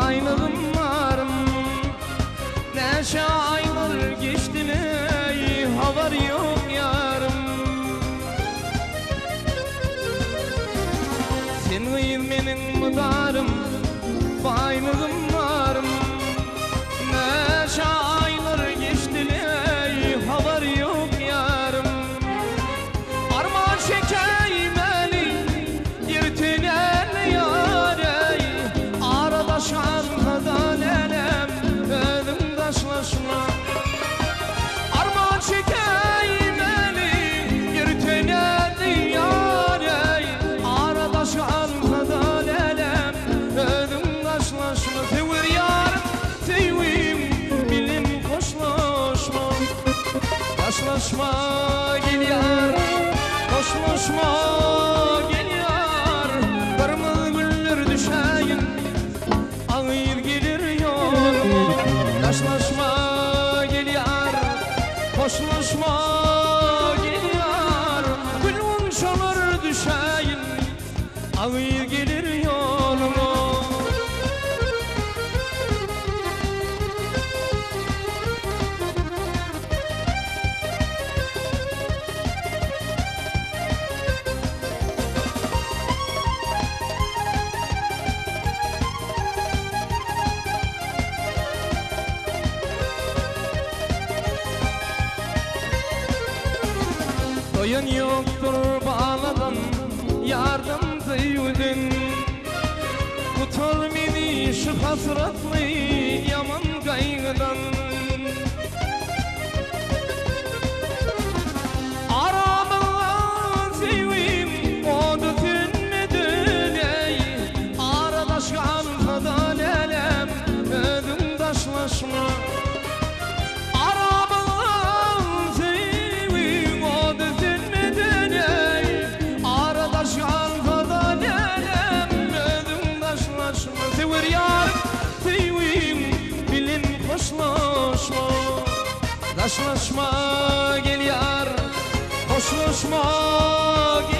baylığım varım. Neşe aylar geçti ey, haber yok yarım. Sen kıyın benim mıdarım, baylığım varım. Neşe aylar geçti ey, haber yok yarım. Armağan çekemeli yırtınen yarey, aradaşan kadar elem ölüm taşlaşma. Armağan çekemeli yırtınen yarey, aradaşan kadar elem ölüm taşlaşma. Tevir yarım tevim bilim koşlaşma. Yaşlaşma gel yar, koşlaşma gel yar. Kırmızı güller düşeyin, ağır gelir yoluma. Yaşlaşma gel yar, koşlaşma gel yar. Gülün çalır düşeyin, ağır gelir yoluma. Doyun yoktur bağladan, yardım duyudun. Kutul beni şu hasratlı yaman kaygıdan. Aramın sevim oldu tünmedin ey, aradaşkan kadar elem ödüm taşlaşma. Tevir yar, tevim bilim koşlaşma. Taşlaşma gel yar, koşlaşma gel.